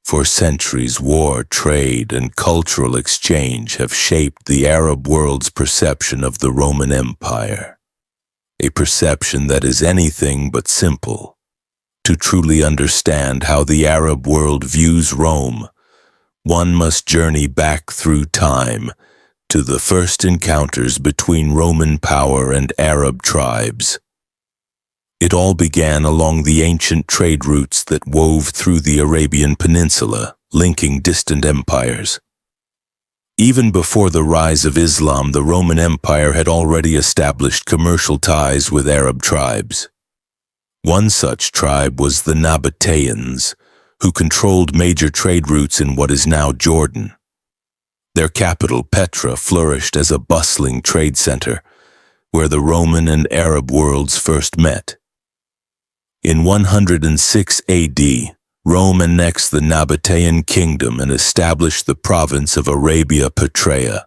For centuries, war, trade, and cultural exchange have shaped the Arab world's perception of the Roman Empire. A perception that is anything but simple. To truly understand how the Arab world views Rome, one must journey back through time to the first encounters between Roman power and Arab tribes. It all began along the ancient trade routes that wove through the Arabian Peninsula, linking distant empires. Even before the rise of Islam, the Roman Empire had already established commercial ties with Arab tribes. One such tribe was the Nabataeans, who controlled major trade routes in what is now Jordan. Their capital, Petra, flourished as a bustling trade center, where the Roman and Arab worlds first met. In 106 AD, Rome annexed the Nabataean Kingdom and established the province of Arabia Petraea.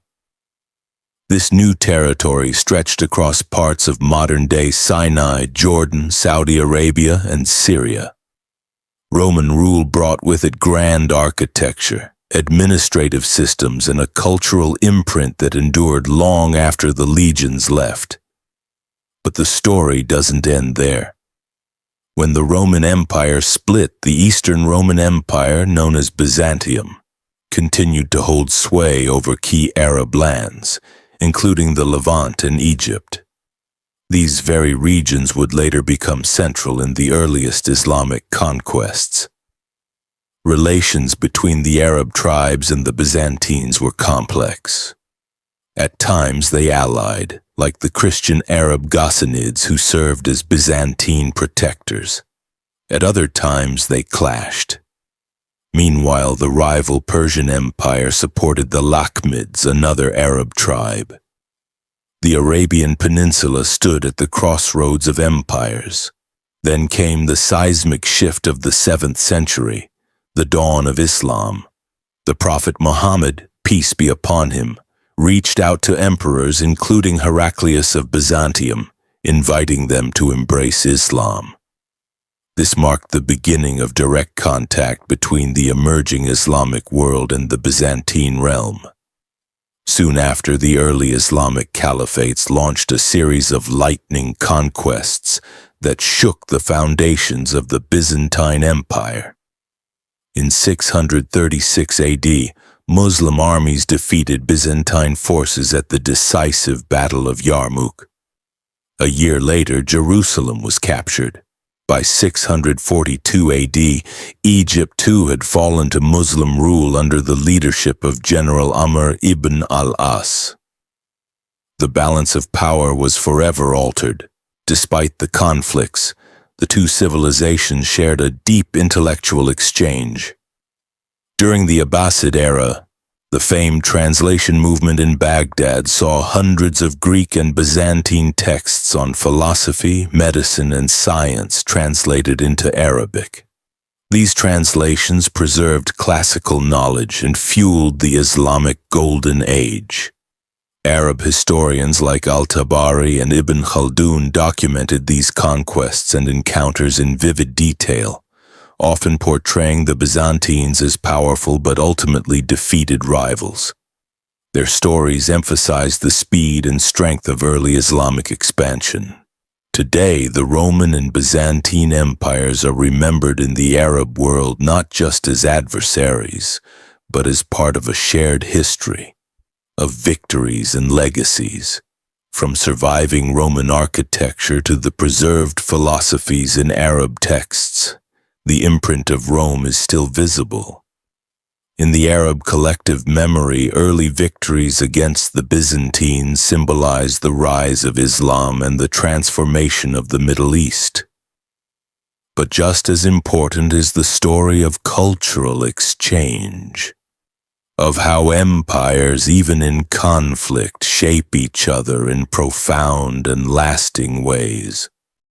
This new territory stretched across parts of modern-day Sinai, Jordan, Saudi Arabia, and Syria. Roman rule brought with it grand architecture, administrative systems, and a cultural imprint that endured long after the legions left. But the story doesn't end there. When the Roman Empire split, the Eastern Roman Empire, known as Byzantium, continued to hold sway over key Arab lands, including the Levant and Egypt. These very regions would later become central in the earliest Islamic conquests. Relations between the Arab tribes and the Byzantines were complex. At times they allied, like the Christian Arab Ghassanids who served as Byzantine protectors. At other times they clashed. Meanwhile, the rival Persian Empire supported the Lakhmids, another Arab tribe. The Arabian Peninsula stood at the crossroads of empires. Then came the seismic shift of the 7th century, the dawn of Islam. The Prophet Muhammad, peace be upon him, reached out to emperors including Heraclius of Byzantium, inviting them to embrace Islam. This marked the beginning of direct contact between the emerging Islamic world and the Byzantine realm. Soon after, the early Islamic caliphates launched a series of lightning conquests that shook the foundations of the Byzantine Empire. In 636 AD, Muslim armies defeated Byzantine forces at the decisive Battle of Yarmouk. A year later, Jerusalem was captured. By 642 AD, Egypt too had fallen to Muslim rule under the leadership of General Amr ibn al-As. The balance of power was forever altered. Despite the conflicts, the two civilizations shared a deep intellectual exchange. During the Abbasid era, the famed translation movement in Baghdad saw hundreds of Greek and Byzantine texts on philosophy, medicine, and science translated into Arabic. These translations preserved classical knowledge and fueled the Islamic Golden Age. Arab historians like al-Tabari and Ibn Khaldun documented these conquests and encounters in vivid detail, often portraying the Byzantines as powerful but ultimately defeated rivals. Their stories emphasized the speed and strength of early Islamic expansion. Today, the Roman and Byzantine empires are remembered in the Arab world not just as adversaries, but as part of a shared history of victories and legacies. From surviving Roman architecture to the preserved philosophies in Arab texts, the imprint of Rome is still visible. In the Arab collective memory, early victories against the Byzantines symbolize the rise of Islam and the transformation of the Middle East. But just as important is the story of cultural exchange, of how empires, even in conflict, shape each other in profound and lasting ways.